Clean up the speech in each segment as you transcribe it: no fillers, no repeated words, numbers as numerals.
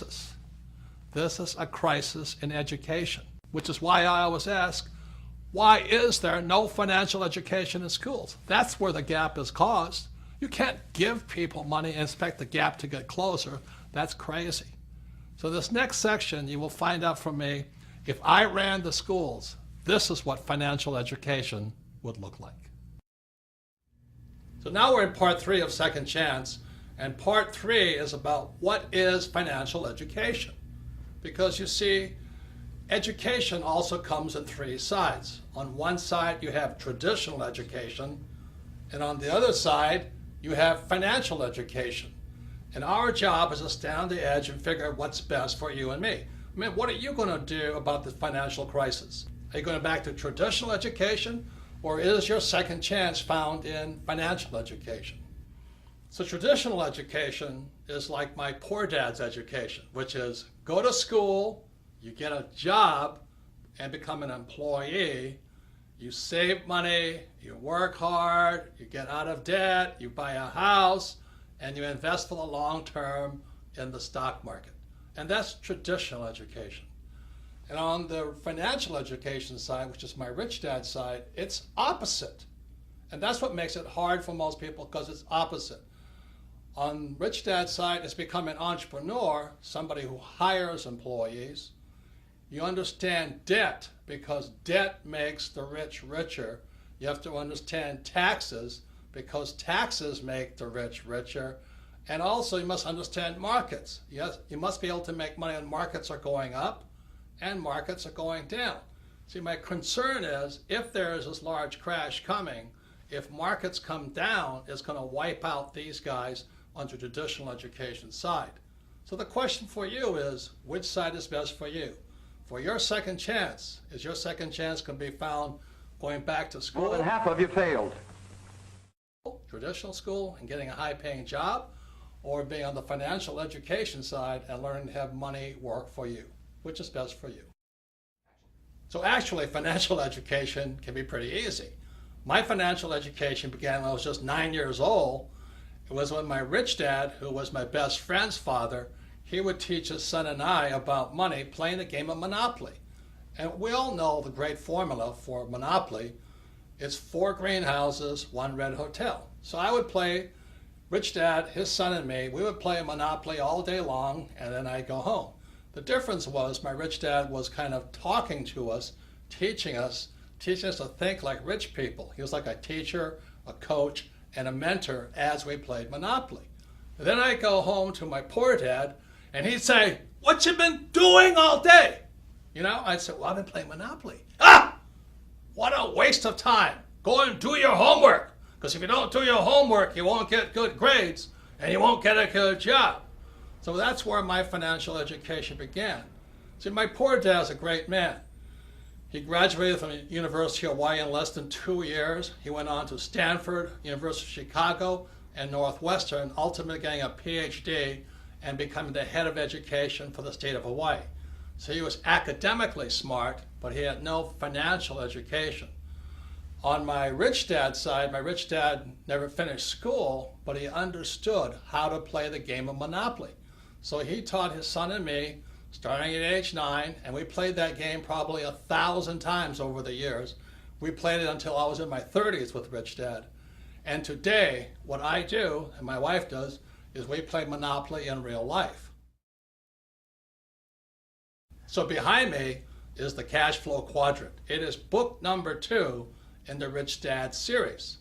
crisis. This is a crisis in education, which is why I always ask, why is there no financial education in schools? That's where the gap is caused. You can't give people money and expect the gap to get closer. That's crazy. So this next section, you will find out from me, if I ran the schools, this is what financial education would look like. So now we're in part 3 of Second Chance, and part 3 is about what is financial education. Because you see, education also comes in 3 sides. On one side, you have traditional education, and on the other side, you have financial education. And our job is to stand on the edge and figure out what's best for you and me. I mean, what are you going to do about the financial crisis? Are you going back to traditional education, or is your second chance found in financial education? So traditional education is like my poor dad's education, which is go to school, you get a job and become an employee, you save money, you work hard, you get out of debt, you buy a house, and you invest for the long term in the stock market. And that's traditional education. And on the financial education side, which is my rich dad side, it's opposite. And that's what makes it hard for most people, because it's opposite. On rich dad's side, it's become an entrepreneur, somebody who hires employees. You understand debt, because debt makes the rich richer. You have to understand taxes, because taxes make the rich richer. And also you must understand markets. Yes, you must be able to make money when markets are going up and markets are going down. See, my concern is if there is this large crash coming, if markets come down, it's going to wipe out these guys on the traditional education side. So the question for you is, which side is best for you? For your second chance, is your second chance going to be found going back to school? More than half of you failed. Traditional school and getting a high-paying job, or being on the financial education side and learning to have money work for you? Which is best for you? So actually, financial education can be pretty easy. My financial education began when I was just 9 years old. It was when my rich dad, who was my best friend's father, he would teach his son and I about money playing the game of Monopoly. And we all know the great formula for Monopoly. It's 4 greenhouses, 1 red hotel. So I would play, rich dad, his son and me, we would play Monopoly all day long, and then I'd go home. The difference was my rich dad was kind of talking to us, teaching us to think like rich people. He was like a teacher, a coach, and a mentor as we played Monopoly. And then I'd go home to my poor dad, and he'd say, "What you been doing all day?" You know, I'd say, "Well, I've been playing Monopoly." "Ah! What a waste of time. Go and do your homework. Because if you don't do your homework, you won't get good grades, and you won't get a good job." So that's where my financial education began. See, my poor dad's a great man. He graduated from the University of Hawaii in less than 2 years. He went on to Stanford, University of Chicago, and Northwestern, ultimately getting a PhD and becoming the head of education for the state of Hawaii. So he was academically smart, but he had no financial education. On my rich dad's side, my rich dad never finished school, but he understood how to play the game of Monopoly. So he taught his son and me, starting at age 9, and we played that game probably 1,000 times over the years. We played it until I was in my 30s with rich dad. And today, what I do, and my wife does, is we play Monopoly in real life. So behind me is the cash flow quadrant. It is book number 2 in the Rich Dad series.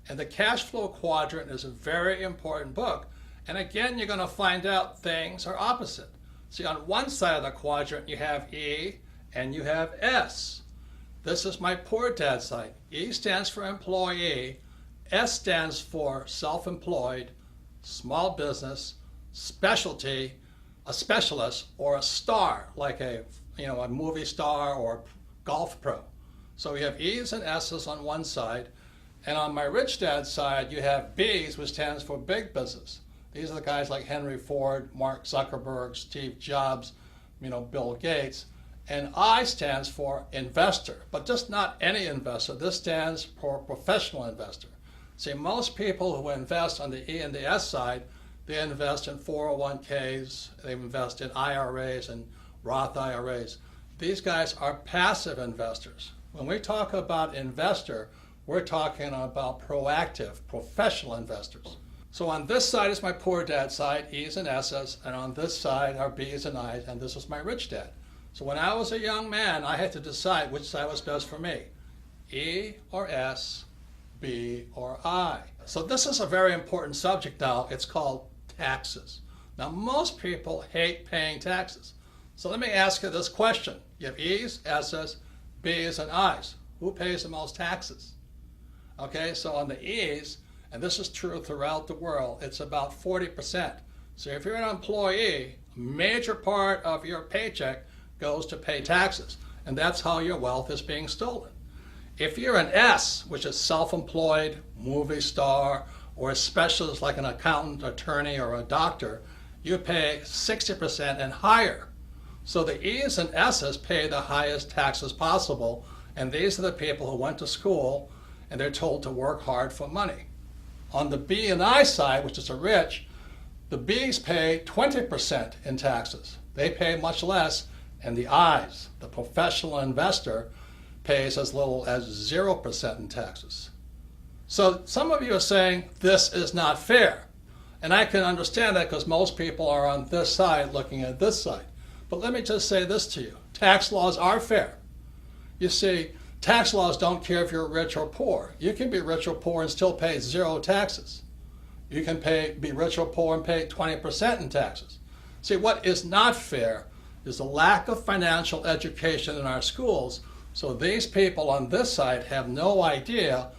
And the cash flow quadrant is a very important book. And again, you're going to find out things are opposite. See, on one side of the quadrant, you have E and you have S. This is my poor dad's side. E stands for employee. S stands for self-employed, small business, specialty, a specialist, or a star, like a movie star or golf pro. So we have E's and S's on one side. And on my rich dad's side, you have B's, which stands for big business. These are the guys like Henry Ford, Mark Zuckerberg, Steve Jobs, Bill Gates. And I stands for investor, but just not any investor. This stands for professional investor. See, most people who invest on the E and the S side, They invest in 401ks, they invest in IRAs and Roth IRAs. These guys are passive investors. When we talk about investor, we're talking about proactive, professional investors. So on this side is my poor dad side, E's and S's, and on this side are B's and I's, and this is my rich dad. So when I was a young man, I had to decide which side was best for me, E or S, B or I. So this is a very important subject now. It's called taxes. Now most people hate paying taxes. So let me ask you this question. You have E's, S's, B's, and I's. Who pays the most taxes? Okay, so on the E's, and this is true throughout the world, it's about 40%. So if you're an employee, a major part of your paycheck goes to pay taxes, and that's how your wealth is being stolen. If you're an S, which is self-employed, movie star, or a specialist like an accountant, attorney, or a doctor, you pay 60% and higher. So the E's and S's pay the highest taxes possible, and these are the people who went to school and they're told to work hard for money. On the B and I side, which is the rich, the B's pay 20% in taxes. They pay much less, and the I's, the professional investor, pays as little as 0% in taxes. So some of you are saying this is not fair. And I can understand that because most people are on this side looking at this side. But let me just say this to you. Tax laws are fair. You see, tax laws don't care if you're rich or poor. You can be rich or poor and still pay 0 taxes. You can be rich or poor and pay 20% in taxes. See, what is not fair is the lack of financial education in our schools. So these people on this side have no idea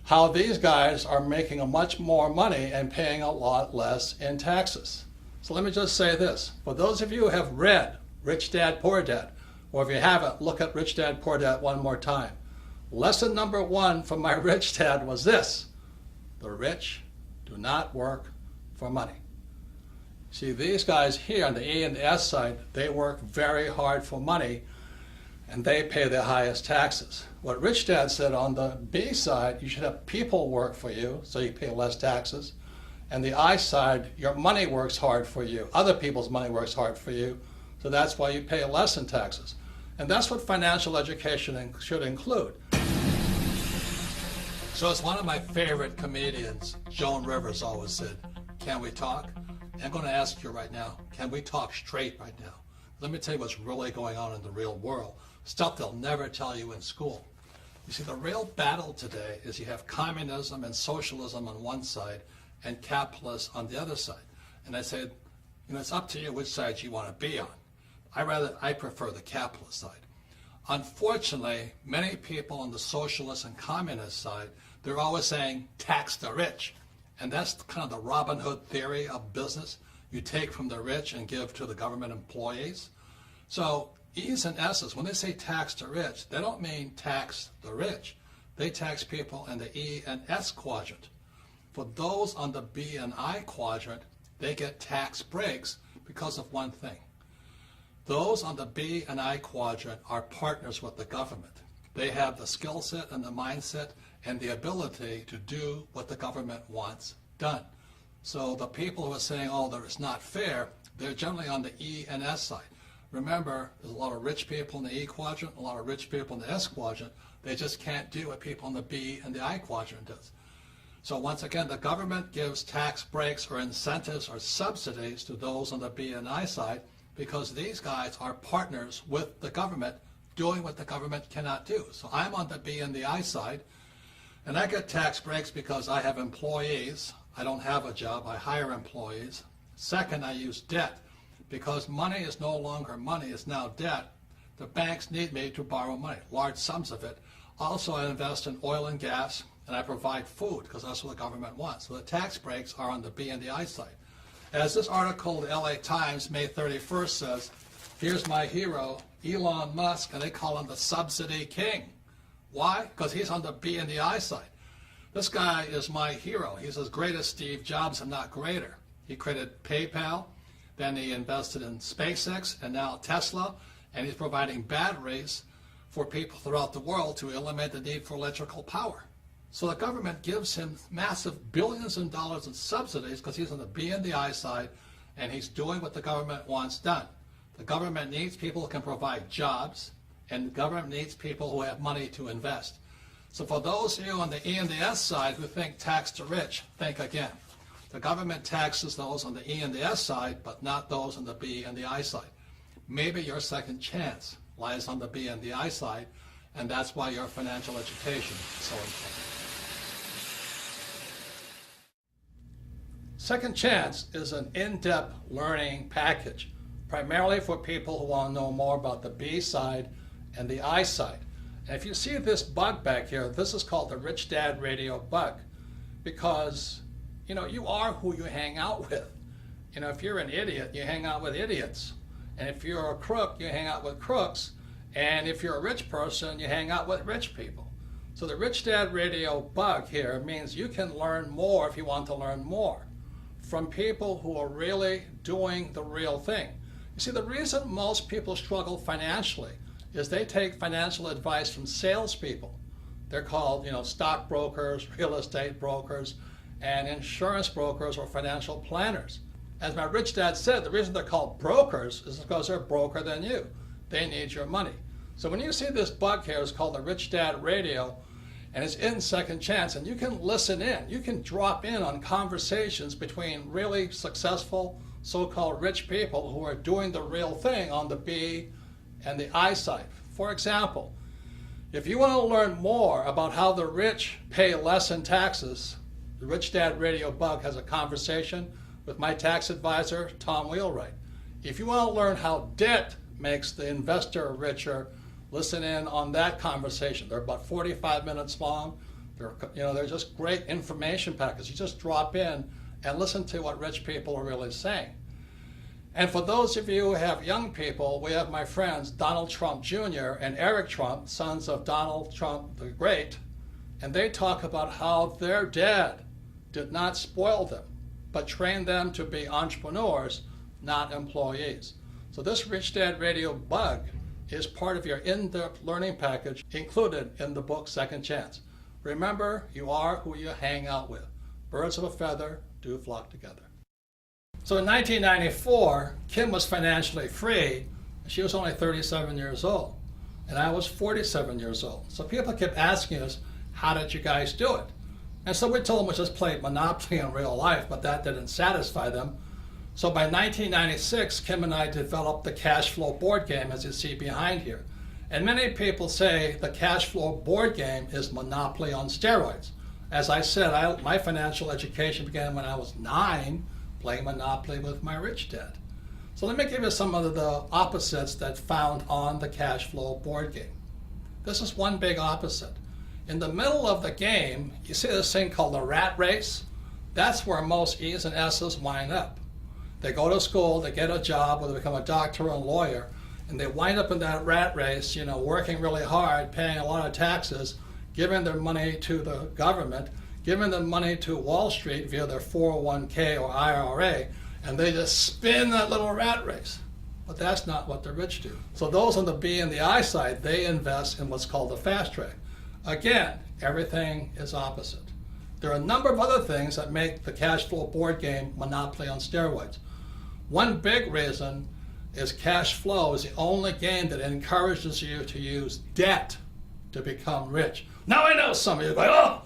how these guys are making much more money and paying a lot less in taxes. So let me just say this. For those of you who have read Rich Dad, Poor Dad, or if you haven't, look at Rich Dad, Poor Dad one more time. Lesson number 1 from my rich dad was this: the rich do not work for money. See, these guys here on the E and the S side, they work very hard for money, and they pay the highest taxes. What Rich Dad said on the B side, you should have people work for you, so you pay less taxes. And the I side, your money works hard for you. Other people's money works hard for you, so that's why you pay less in taxes. And that's what financial education should include. So as one of my favorite comedians, Joan Rivers, always said, can we talk? I'm going to ask you right now, can we talk straight right now? Let me tell you what's really going on in the real world. Stuff they'll never tell you in school. You see, the real battle today is you have communism and socialism on one side and capitalists on the other side. And I said, it's up to you which side you want to be on. I prefer the capitalist side. Unfortunately, many people on the socialist and communist side, they're always saying, tax the rich. And that's kind of the Robin Hood theory of business. You take from the rich and give to the government employees. So E's and S's, when they say tax the rich, they don't mean tax the rich. They tax people in the E and S quadrant. For those on the B and I quadrant, they get tax breaks because of one thing. Those on the B and I quadrant are partners with the government. They have the skill set and the mindset and the ability to do what the government wants done. So the people who are saying, oh, that it's not fair, they're generally on the E and S side. Remember, there's a lot of rich people in the E quadrant, a lot of rich people in the S quadrant. They just can't do what people in the B and the I quadrant does. So once again, the government gives tax breaks or incentives or subsidies to those on the B and I side because these guys are partners with the government doing what the government cannot do. So I'm on the B and the I side, and I get tax breaks because I have employees. I don't have a job. I hire employees. Second, I use debt. Because money is no longer money, it's now debt. The banks need me to borrow money, large sums of it. Also, I invest in oil and gas, and I provide food because that's what the government wants. So the tax breaks are on the B and the I side. As this article in the LA Times, May 31st says, here's my hero, Elon Musk, and they call him the subsidy king. Why? Because he's on the B and the I side. This guy is my hero. He's as great as Steve Jobs and not greater. He created PayPal, then he invested in SpaceX and now Tesla, and he's providing batteries for people throughout the world to eliminate the need for electrical power. So the government gives him massive billions of dollars in subsidies because he's on the B and the I side, and he's doing what the government wants done. The government needs people who can provide jobs, and the government needs people who have money to invest. So for those of you on the E and the S side who think tax the rich, think again. The government taxes those on the E and the S side, but not those on the B and the I side. Maybe your second chance lies on the B and the I side, and that's why your financial education is so important. Second Chance is an in-depth learning package, primarily for people who want to know more about the B side and the I side. And if you see this bug back here, this is called the Rich Dad Radio bug, because you are who you hang out with. If you're an idiot, you hang out with idiots. And if you're a crook, you hang out with crooks. And if you're a rich person, you hang out with rich people. So the Rich Dad Radio bug here means you can learn more if you want to learn more from people who are really doing the real thing. You see, the reason most people struggle financially is they take financial advice from salespeople. They're called, stockbrokers, real estate brokers, and insurance brokers or financial planners. As my rich dad said, the reason they're called brokers is because they're broker than you. They need your money. So when you see this bug here, it's called the Rich Dad Radio, and it's in Second Chance, and you can listen in. You can drop in on conversations between really successful so-called rich people who are doing the real thing on the B and the I side. For example, if you want to learn more about how the rich pay less in taxes, the Rich Dad Radio bug has a conversation with my tax advisor, Tom Wheelwright. If you want to learn how debt makes the investor richer, listen in on that conversation. They're about 45 minutes long. They're just great information packages. You just drop in and listen to what rich people are really saying. And for those of you who have young people, we have my friends Donald Trump Jr. and Eric Trump, sons of Donald Trump the Great, and they talk about how their dad did not spoil them, but trained them to be entrepreneurs, not employees. So this Rich Dad Radio bug is part of your in-depth learning package included in the book Second Chance. Remember, you are who you hang out with. Birds of a feather do flock together. So in 1994, Kim was financially free. She was only 37 years old, and I was 47 years old. So people kept asking us, how did you guys do it? And so we told them we just played Monopoly in real life, but that didn't satisfy them. So by 1996, Kim and I developed the cash flow board game, as you see behind here. And many people say the cash flow board game is Monopoly on steroids. As I said, my financial education began when I was 9, playing Monopoly with my rich dad. So let me give you some of the opposites that found on the cash flow board game. This is one big opposite. In the middle of the game, you see this thing called the rat race. That's where most E's and S's wind up. They go to school, they get a job, or they become a doctor or a lawyer, and they wind up in that rat race, working really hard, paying a lot of taxes, giving their money to the government, giving them money to Wall Street via their 401k or IRA, and they just spin that little rat race. But that's not what the rich do. So those on the B and the I side, they invest in what's called the fast track. Again, everything is opposite. There are a number of other things that make the cash flow board game Monopoly on steroids. One big reason is cash flow is the only game that encourages you to use debt to become rich. Now I know some of you are going, oh,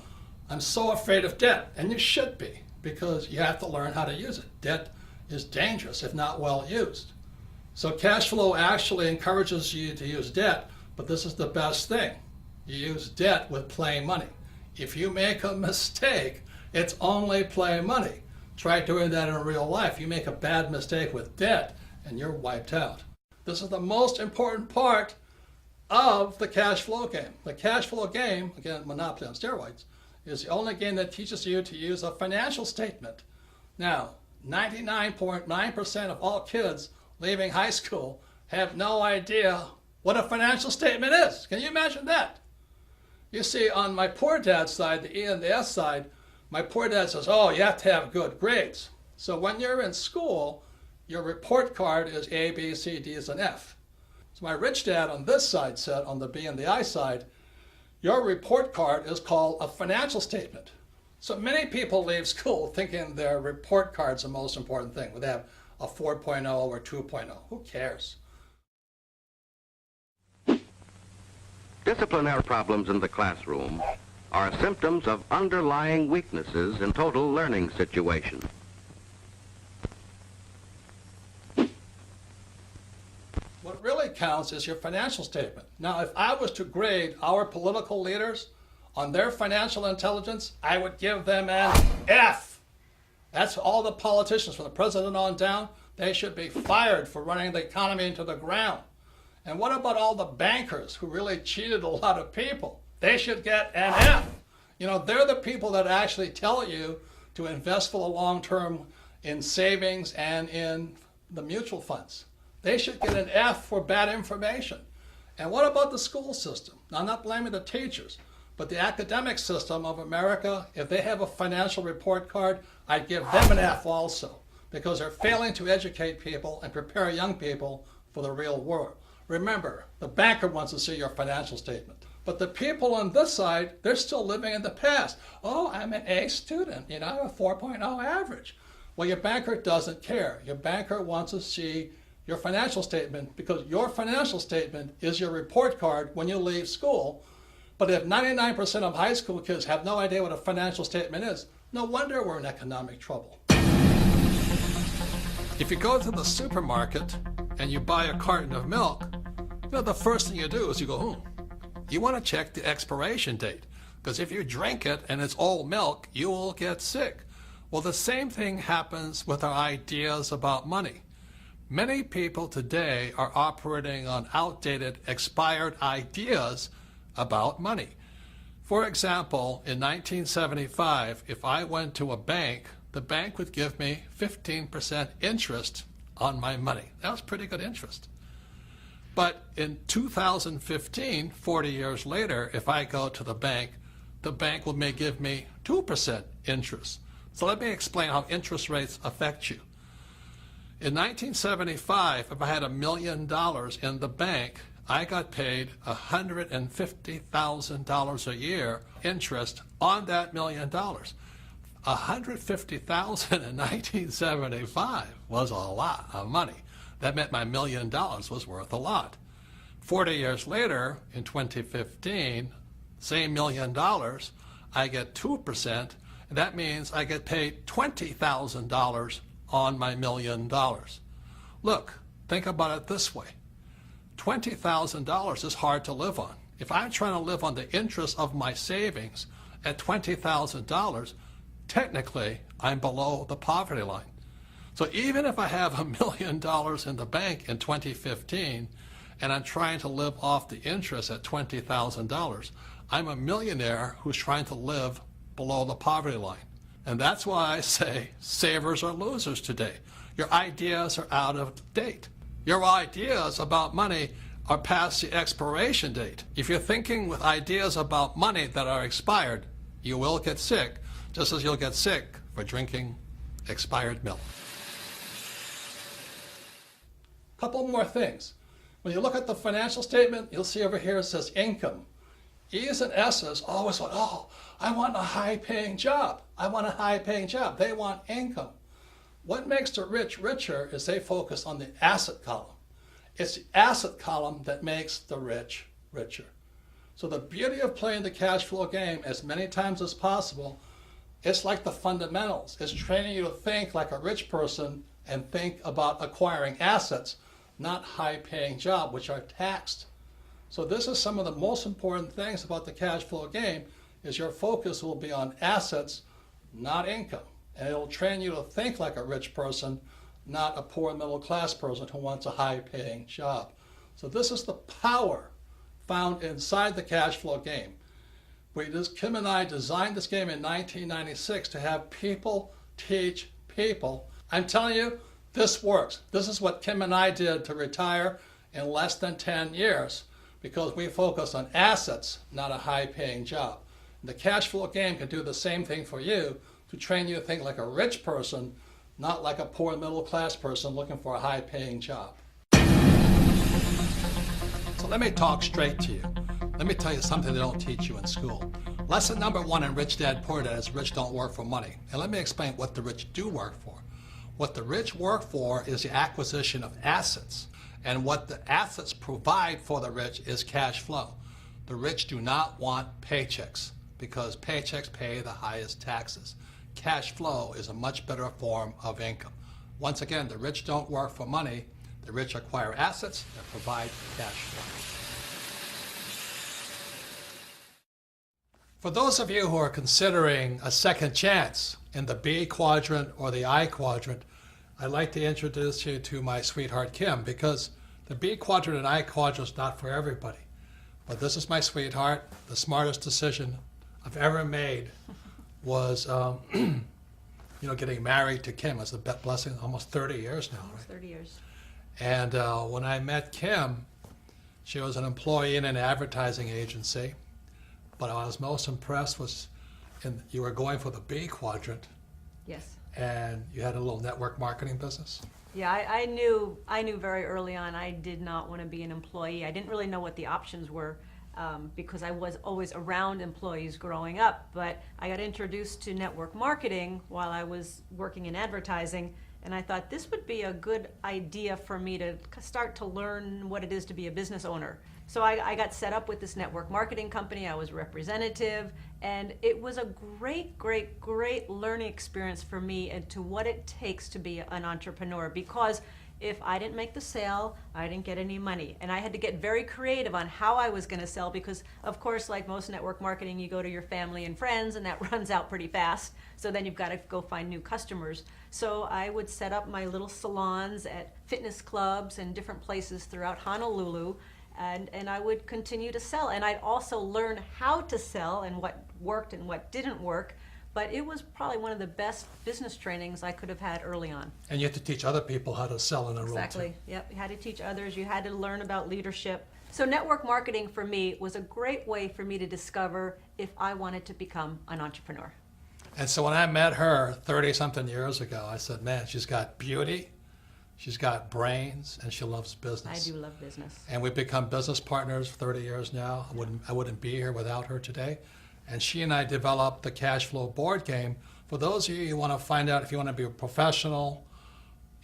I'm so afraid of debt. And you should be, because you have to learn how to use it. Debt is dangerous if not well used. So cash flow actually encourages you to use debt, but this is the best thing. You use debt with play money. If you make a mistake, it's only play money. Try doing that in real life. You make a bad mistake with debt, and you're wiped out. This is the most important part of the cash flow game. The cash flow game, again, Monopoly on steroids, is the only game that teaches you to use a financial statement. Now, 99.9% of all kids leaving high school have no idea what a financial statement is. Can you imagine that? You see, on my poor dad's side, the E and the S side, my poor dad says, oh, you have to have good grades. So when you're in school, your report card is A, B, C, D's, and F. So my rich dad on this side said, on the B and the I side, Your report card is called a financial statement. So many people leave school thinking their report card's the most important thing. They have a 4.0 or 2.0. Who cares? Disciplinary problems in the classroom are symptoms of underlying weaknesses in total learning situations. What really counts is your financial statement. Now, if I was to grade our political leaders on their financial intelligence, I would give them an F. That's all the politicians, from the president on down. They should be fired for running the economy into the ground. And what about all the bankers who really cheated a lot of people? They should get an F. You know, they're the people that actually tell you to invest for the long term in savings and in the mutual funds. They should get an F for bad information. And what about the school system? Now, I'm not blaming the teachers, but the academic system of America, if they have a financial report card, I'd give them an F also, because they're failing to educate people and prepare young people for the real world. Remember, the banker wants to see your financial statement. But the people on this side, they're still living in the past. Oh, I'm an A student, you know, I have a 4.0 average. Well, your banker doesn't care. Your banker wants to see your financial statement, because your financial statement is your report card when you leave school. But if 99% of high school kids have no idea what a financial statement is, no wonder we're in economic trouble. If you go to the supermarket and you buy a carton of milk, you know, the first thing you do is you go, you want to check the expiration date, because if you drink it and it's old milk, you will get sick. Well, the same thing happens with our ideas about money. Many people today are operating on outdated, expired ideas about money. For example, in 1975, if I went to a bank, the bank would give me 15% interest on my money. That was pretty good interest. But in 2015, 40 years later, if I go to the bank may give me 2% interest. So let me explain how interest rates affect you. In 1975, if I had $1 million in the bank, I got paid $150,000 a year interest on that $1 million. $150,000 in 1975 was a lot of money. That meant my $1 million was worth a lot. 40 years later, in 2015, same $1 million, I get 2%, and that means I get paid $20,000 on my $1 million. Look, think about it this way. $20,000 is hard to live on. If I'm trying to live on the interest of my savings at $20,000, technically I'm below the poverty line. So even if I have $1 million in the bank in 2015 and I'm trying to live off the interest at $20,000, I'm a millionaire who's trying to live below the poverty line. And that's why I say savers are losers today. Your ideas are out of date. Your ideas about money are past the expiration date. If you're thinking with ideas about money that are expired, you will get sick, just as you'll get sick for drinking expired milk. Couple more things. When you look at the financial statement, you'll see over here it says income. E's and S's always want, oh, I want a high-paying job. I want a high-paying job. They want income. What makes the rich richer is they focus on the asset column. It's the asset column that makes the rich richer. So the beauty of playing the cash flow game as many times as possible, it's like the fundamentals. It's training you to think like a rich person and think about acquiring assets, not high-paying jobs, which are taxed. So this is some of the most important things about the cash flow game, is your focus will be on assets, not income. And it'll train you to think like a rich person, not a poor middle-class person who wants a high-paying job. So this is the power found inside the cash flow game. Kim and I designed this game in 1996 to have people teach people. I'm telling you, this works. This is what Kim and I did to retire in less than 10 years, because we focus on assets, not a high-paying job. And the cash flow game can do the same thing for you, to train you to think like a rich person, not like a poor middle-class person looking for a high-paying job. So let me talk straight to you. Let me tell you something they don't teach you in school. Lesson number 1 in Rich Dad Poor Dad is rich don't work for money. And let me explain what the rich do work for. What the rich work for is the acquisition of assets. And what the assets provide for the rich is cash flow. The rich do not want paychecks because paychecks pay the highest taxes. Cash flow is a much better form of income. Once again, the rich don't work for money. The rich acquire assets that provide cash flow. For those of you who are considering a second chance in the B quadrant or the I quadrant, I'd like to introduce you to my sweetheart Kim, because the B quadrant and I quadrant is not for everybody. But this is my sweetheart. The smartest decision I've ever made was getting married to Kim. It's a blessing, almost 30 years now, Almost right? 30 years. And when I met Kim, she was an employee in an advertising agency. But I was most impressed was you were going for the B quadrant, Yes. and you had a little network marketing business. Yeah, I knew very early on I did not want to be an employee. I didn't really know what the options were because I was always around employees growing up. But I got introduced to network marketing while I was working in advertising, and I thought this would be a good idea for me to start to learn what it is to be a business owner. So I got set up with this network marketing company. I was a representative, and it was a great, great, great learning experience for me into what it takes to be an entrepreneur, because if I didn't make the sale, I didn't get any money. And I had to get very creative on how I was going to sell because, of course, like most network marketing, you go to your family and friends, and that runs out pretty fast. So then you've got to go find new customers. So I would set up my little salons at fitness clubs and different places throughout Honolulu. And I would continue to sell. And I'd also learn how to sell and what worked and what didn't work. But it was probably one of the best business trainings I could have had early on. And you had to teach other people how to sell in a room. Exactly. Yep. You had to teach others. You had to learn about leadership. So network marketing for me was a great way for me to discover if I wanted to become an entrepreneur. And so when I met her 30-something years ago, I said, man, she's got beauty, she's got brains, and she loves business. I do love business. And we've become business partners for 30 years now. I wouldn't be here without her today. And she and I developed the cash flow board game. For those of you who want to find out if you want to be a professional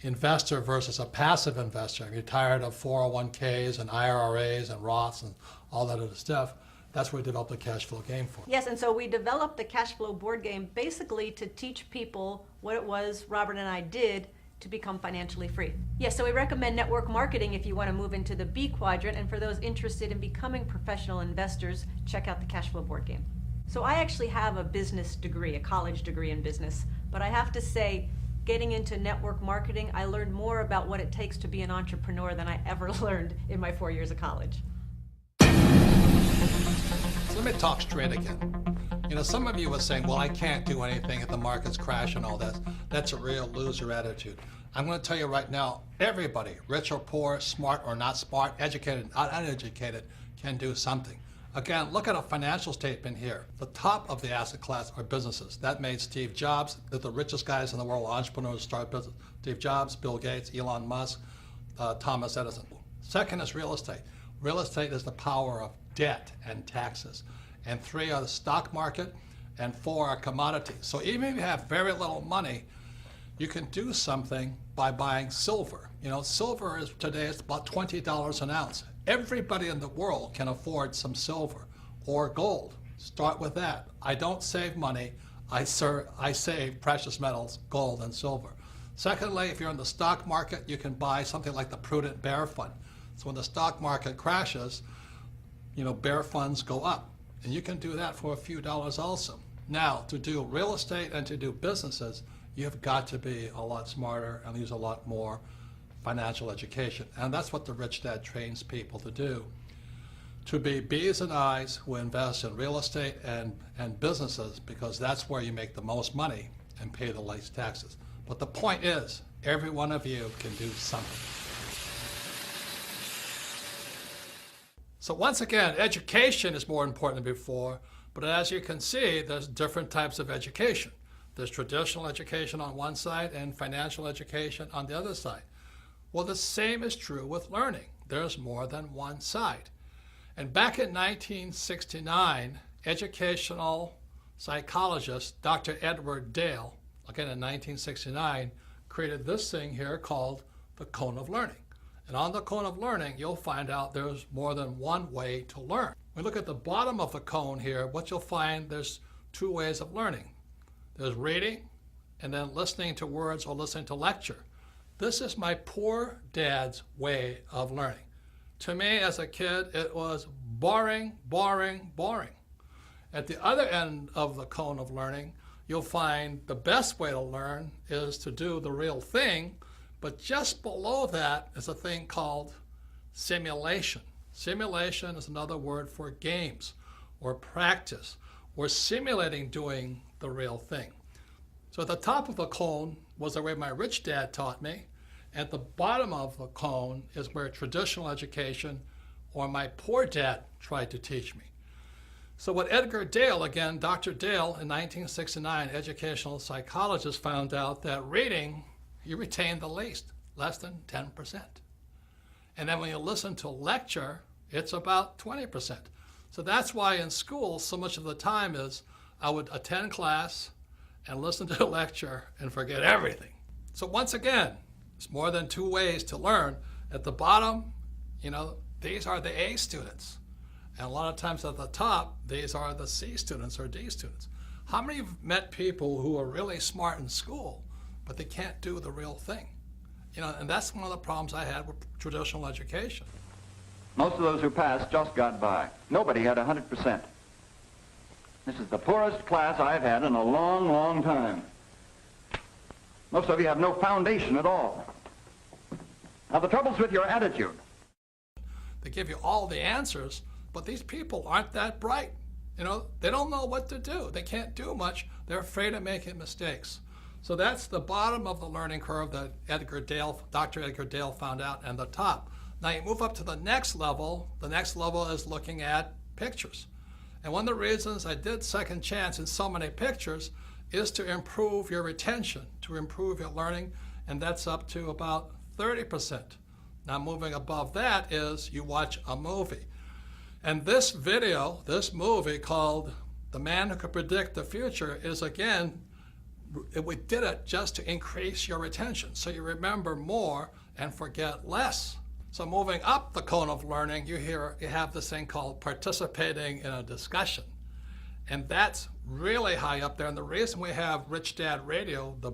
investor versus a passive investor, if you're tired of 401ks and IRAs and Roths and all that other stuff, that's what we developed the cash flow game for. Yes, and so we developed the cash flow board game basically to teach people what it was Robert and I did to become financially free. Yes, so we recommend network marketing if you want to move into the B quadrant, and for those interested in becoming professional investors, check out the cash flow board game. So I actually have a business degree, a college degree in business, but I have to say, getting into network marketing, I learned more about what it takes to be an entrepreneur than I ever learned in my 4 years of college. So let me talk straight again. Some of you were saying, well, I can't do anything if the markets crash and all that. That's a real loser attitude. I'm going to tell you right now, everybody, rich or poor, smart or not smart, educated, uneducated, can do something. Again, look at a financial statement here. The top of the asset class are businesses. That made Steve Jobs, they're the richest guys in the world, entrepreneurs, start business. Steve Jobs, Bill Gates, Elon Musk, Thomas Edison. Second is real estate. Real estate is the power of debt and taxes. And 3 are the stock market, and 4 are commodities. So even if you have very little money, you can do something by buying silver. Silver is today it's about $20 an ounce. Everybody in the world can afford some silver or gold. Start with that. I don't save money. I save precious metals, gold and silver. Secondly, if you're in the stock market, you can buy something like the Prudent Bear Fund. So when the stock market crashes, bear funds go up. And you can do that for a few dollars also. Now, to do real estate and to do businesses, you've got to be a lot smarter and use a lot more financial education. And that's what the Rich Dad trains people to do. To be B's and I's who invest in real estate and businesses, because that's where you make the most money and pay the least taxes. But the point is, every one of you can do something. So once again, education is more important than before, but as you can see, there's different types of education. There's traditional education on one side and financial education on the other side. Well, the same is true with learning. There's more than one side. And back in 1969, educational psychologist Dr. Edward Dale, again in 1969, created this thing here called the cone of learning. And on the cone of learning, you'll find out there's more than one way to learn. When we look at the bottom of the cone here, what you'll find, there's two ways of learning. There's reading and then listening to words or listening to lecture. This is my poor dad's way of learning. To me, as a kid, it was boring, boring, boring. At the other end of the cone of learning, you'll find the best way to learn is to do the real thing, but just below that is a thing called simulation. Simulation is another word for games or practice or simulating doing the real thing. So at the top of the cone was the way my rich dad taught me. At the bottom of the cone is where traditional education or my poor dad tried to teach me. So what Edgar Dale, again, Dr. Dale in 1969, educational psychologist, found out that reading, you retain the least, less than 10%. And then when you listen to a lecture, it's about 20%. So that's why in school, so much of the time is I would attend class and listen to a lecture and forget everything. So once again, it's more than two ways to learn. At the bottom, these are the A students. And a lot of times at the top, these are the C students or D students. How many of you have met people who are really smart in school, but they can't do the real thing? And that's one of the problems I had with traditional education. Most of those who passed just got by. Nobody had 100%. This is the poorest class I've had in a long, long time. Most of you have no foundation at all. Now, the trouble's with your attitude. They give you all the answers, but these people aren't that bright. They don't know what to do. They can't do much. They're afraid of making mistakes. So that's the bottom of the learning curve that Dr. Edgar Dale found out, and the top. Now you move up to the next level. The next level is looking at pictures. And one of the reasons I did Second Chance in so many pictures is to improve your retention, to improve your learning, and that's up to about 30%. Now moving above that is you watch a movie. And this movie called The Man Who Could Predict the Future is, again, we did it just to increase your retention, so you remember more and forget less. So moving up the cone of learning, you have this thing called participating in a discussion. And that's really high up there. And the reason we have Rich Dad Radio, the